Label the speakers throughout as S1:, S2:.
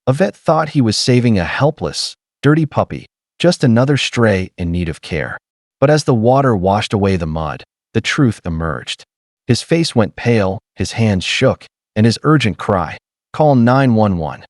S1: A vet thought he was saving a helpless, dirty puppy, just another stray in need of care. But as the water washed away the mud, the truth emerged. His face went pale, his hands shook, and his urgent cry, "Call 911,"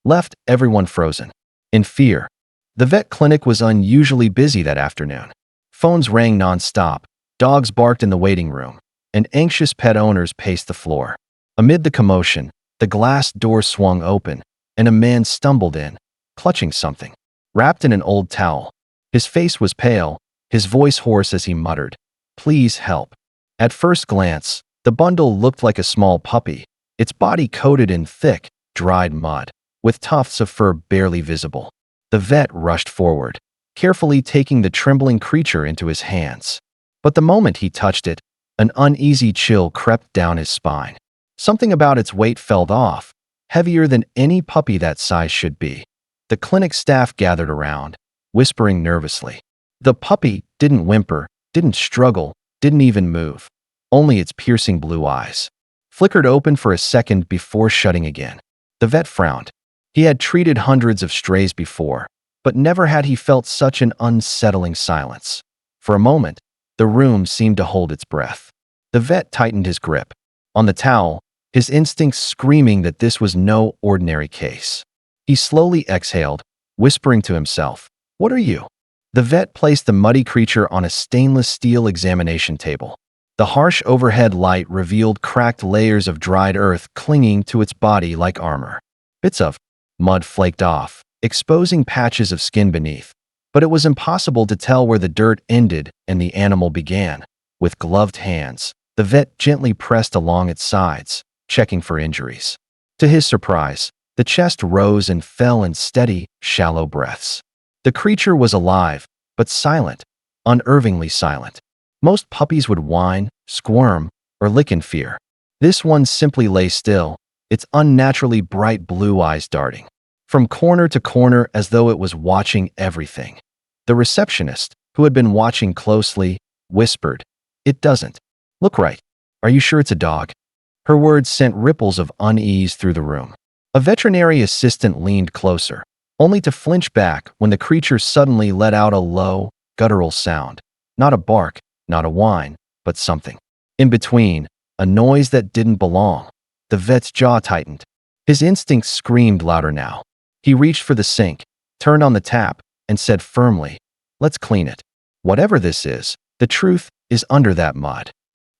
S1: left everyone frozen. In fear. The vet clinic was unusually busy that afternoon. Phones rang nonstop, dogs barked in the waiting room, and anxious pet owners paced the floor. Amid the commotion, the glass door swung open, and a man stumbled in, clutching something, wrapped in an old towel. His face was pale, his voice hoarse as he muttered, "Please help." At first glance, the bundle looked like a small puppy, its body coated in thick, dried mud, with tufts of fur barely visible. The vet rushed forward, carefully taking the trembling creature into his hands. But the moment he touched it, an uneasy chill crept down his spine. Something about its weight felt off, heavier than any puppy that size should be. The clinic staff gathered around, whispering nervously. The puppy didn't whimper, didn't struggle, didn't even move. Only its piercing blue eyes flickered open for a second before shutting again. The vet frowned. He had treated hundreds of strays before, but never had he felt such an unsettling silence. For a moment, the room seemed to hold its breath. The vet tightened his grip on the towel, his instincts screaming that this was no ordinary case. He slowly exhaled, whispering to himself, "What are you?" The vet placed the muddy creature on a stainless steel examination table. The harsh overhead light revealed cracked layers of dried earth clinging to its body like armor. Bits of mud flaked off, exposing patches of skin beneath. But it was impossible to tell where the dirt ended and the animal began. With gloved hands, the vet gently pressed along its sides, checking for injuries. To his surprise, the chest rose and fell in steady, shallow breaths. The creature was alive, but silent, unnervingly silent. Most puppies would whine, squirm, or lick in fear. This one simply lay still, its unnaturally bright blue eyes darting from corner to corner as though it was watching everything. The receptionist, who had been watching closely, whispered, "It doesn't look right. Are you sure it's a dog?" Her words sent ripples of unease through the room. A veterinary assistant leaned closer, only to flinch back when the creature suddenly let out a low, guttural sound. Not a bark, not a whine, but something in between, a noise that didn't belong. The vet's jaw tightened. His instincts screamed louder now. He reached for the sink, turned on the tap, and said firmly, "Let's clean it. Whatever this is, the truth is under that mud."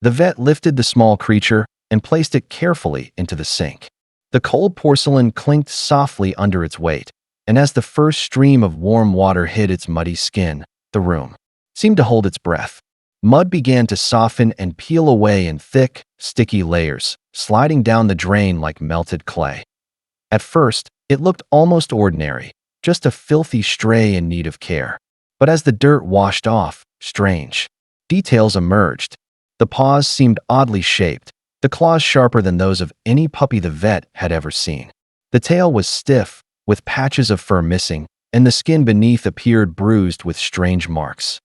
S1: The vet lifted the small creature and placed it carefully into the sink. The cold porcelain clinked softly under its weight, and as the first stream of warm water hit its muddy skin, the room seemed to hold its breath. Mud began to soften and peel away in thick, sticky layers, sliding down the drain like melted clay. At first, it looked almost ordinary, just a filthy stray in need of care. But as the dirt washed off, strange details emerged. The paws seemed oddly shaped, the claws sharper than those of any puppy the vet had ever seen. The tail was stiff, with patches of fur missing, and the skin beneath appeared bruised with strange marks.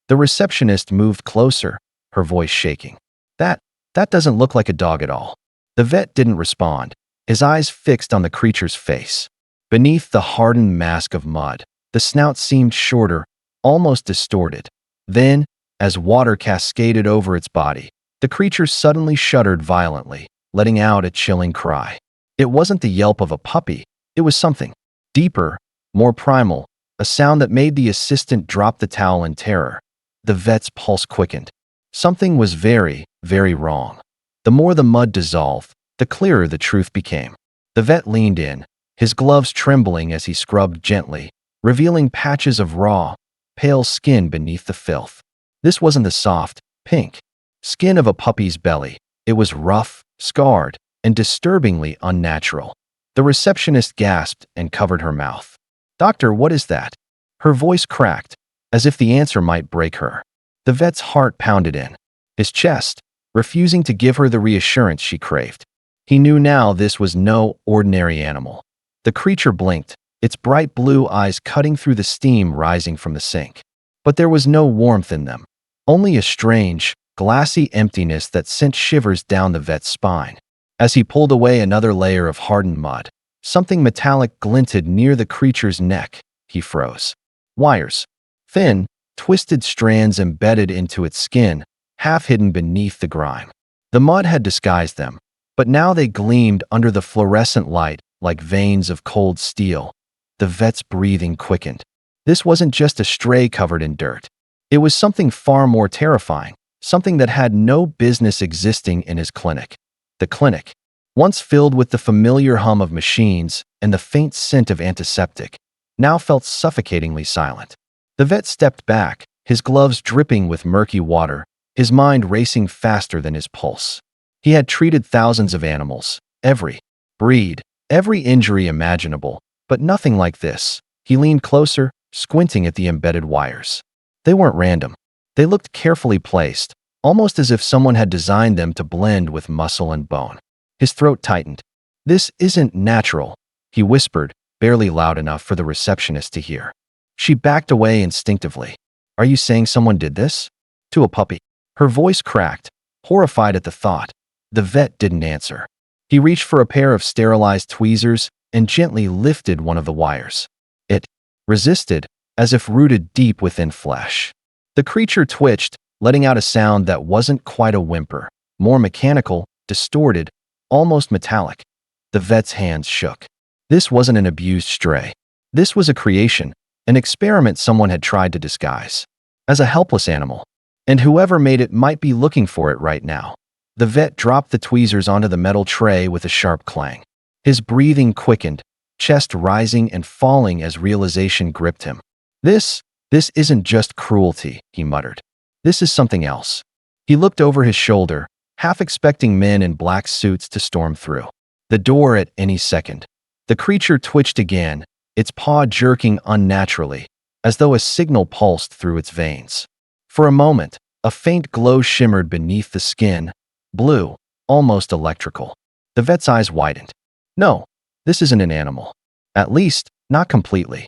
S1: The receptionist moved closer, her voice shaking. That doesn't look like a dog at all." The vet didn't respond, his eyes fixed on the creature's face. Beneath the hardened mask of mud, the snout seemed shorter, almost distorted. Then, as water cascaded over its body, the creature suddenly shuddered violently, letting out a chilling cry. It wasn't the yelp of a puppy, it was something deeper, more primal, a sound that made the assistant drop the towel in terror. The vet's pulse quickened. Something was very, very wrong. The more the mud dissolved, the clearer the truth became. The vet leaned in, his gloves trembling as he scrubbed gently, revealing patches of raw, pale skin beneath the filth. This wasn't the soft, pink skin of a puppy's belly. It was rough, scarred, and disturbingly unnatural. The receptionist gasped and covered her mouth. "Doctor, what is that?" Her voice cracked, as if the answer might break her. The vet's heart pounded in his chest, refusing to give her the reassurance she craved. He knew now this was no ordinary animal. The creature blinked, its bright blue eyes cutting through the steam rising from the sink. But there was no warmth in them, only a strange, glassy emptiness that sent shivers down the vet's spine. As he pulled away another layer of hardened mud, Something metallic glinted near the creature's neck. He froze. Wires. Thin, twisted strands embedded into its skin, half hidden beneath the grime. The mud had disguised them, but now they gleamed under the fluorescent light like veins of cold steel. The vet's breathing quickened. This wasn't just a stray covered in dirt. It was something far more terrifying, something that had no business existing in his clinic. The clinic, once filled with the familiar hum of machines and the faint scent of antiseptic, now felt suffocatingly silent. The vet stepped back, his gloves dripping with murky water, his mind racing faster than his pulse. He had treated thousands of animals, every breed, every injury imaginable, but nothing like this. He leaned closer, squinting at the embedded wires. They weren't random. They looked carefully placed, almost as if someone had designed them to blend with muscle and bone. His throat tightened. "This isn't natural," he whispered, barely loud enough for the receptionist to hear. She backed away instinctively. "Are you saying someone did this? To a puppy?" Her voice cracked, horrified at the thought. The vet didn't answer. He reached for a pair of sterilized tweezers and gently lifted one of the wires. It resisted, as if rooted deep within flesh. The creature twitched, letting out a sound that wasn't quite a whimper, more mechanical, distorted, almost metallic. The vet's hands shook. This wasn't an abused stray. This was a creation, an experiment someone had tried to disguise as a helpless animal. And whoever made it might be looking for it right now. The vet dropped the tweezers onto the metal tray with a sharp clang. His breathing quickened, chest rising and falling as realization gripped him. This isn't just cruelty," he muttered. "This is something else." He looked over his shoulder, half expecting men in black suits to storm through the door at any second. The creature twitched again, its paw jerking unnaturally, as though a signal pulsed through its veins. For a moment, a faint glow shimmered beneath the skin, blue, almost electrical. The vet's eyes widened. "No, this isn't an animal. At least, not completely."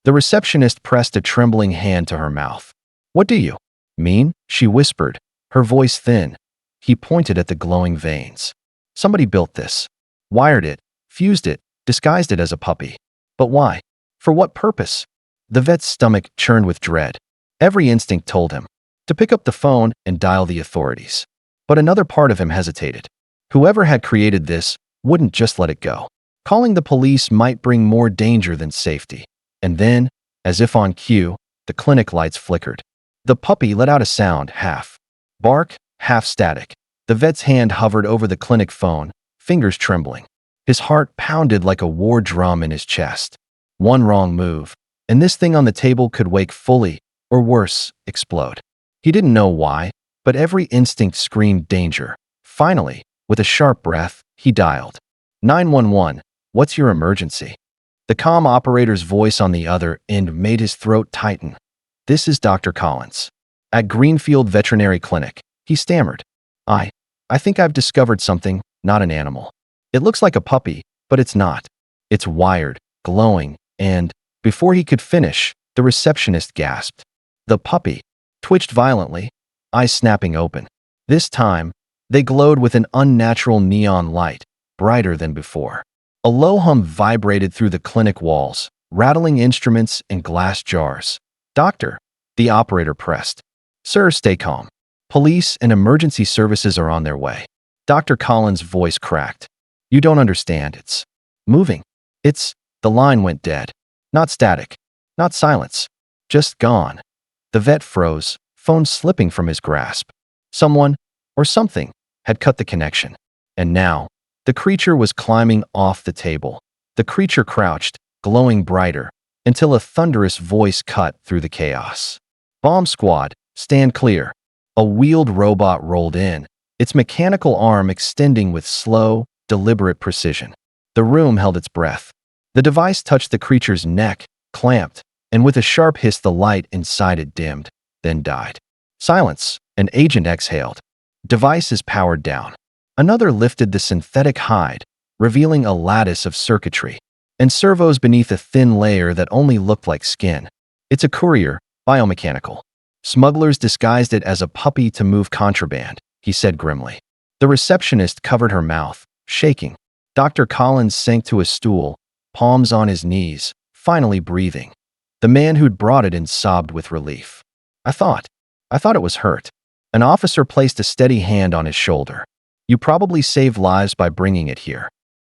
S1: The receptionist pressed a trembling hand to her mouth. "What do you mean?" she whispered, her voice thin. He pointed at the glowing veins. "Somebody built this. Wired it, fused it, disguised it as a puppy. But why? For what purpose?" The vet's stomach churned with dread. Every instinct told him to pick up the phone and dial the authorities. But another part of him hesitated. Whoever had created this wouldn't just let it go. Calling the police might bring more danger than safety. And then, as if on cue, the clinic lights flickered. The puppy let out a sound, half bark, half static. The vet's hand hovered over the clinic phone, fingers trembling. His heart pounded like a war drum in his chest. One wrong move, and this thing on the table could wake fully, or worse, explode. He didn't know why, but every instinct screamed danger. Finally, with a sharp breath, he dialed. 911, what's your emergency? The comm operator's voice on the other end made his throat tighten. This is Dr. Collins. At Greenfield Veterinary Clinic, he stammered. I think I've discovered something, not an animal. It looks like a puppy, but it's not. It's wired, glowing, and, before he could finish, the receptionist gasped. The puppy twitched violently, eyes snapping open. This time, they glowed with an unnatural neon light, brighter than before. A low hum vibrated through the clinic walls, rattling instruments and glass jars. "Doctor," the operator pressed. "Sir, stay calm. Police and emergency services are on their way." Dr. Collins' voice cracked. "You don't understand. It's moving. The line went dead. Not static. Not silence. Just gone." The vet froze, phone slipping from his grasp. Someone, or something, had cut the connection. And now, the creature was climbing off the table. The creature crouched, glowing brighter, until a thunderous voice cut through the chaos. "Bomb squad, stand clear." A wheeled robot rolled in, its mechanical arm extending with slow, deliberate precision. The room held its breath. The device touched the creature's neck, clamped, and with a sharp hiss the light inside it dimmed, then died. "Silence," an agent exhaled. "Device is powered down." Another lifted the synthetic hide, revealing a lattice of circuitry, and servos beneath a thin layer that only looked like skin. "It's a courier, biomechanical. Smugglers disguised it as a puppy to move contraband," he said grimly. The receptionist covered her mouth, shaking. Dr. Collins sank to a stool, palms on his knees, finally breathing. The man who'd brought it in sobbed with relief. I thought it was hurt. An officer placed a steady hand on his shoulder. You probably saved lives by bringing it here.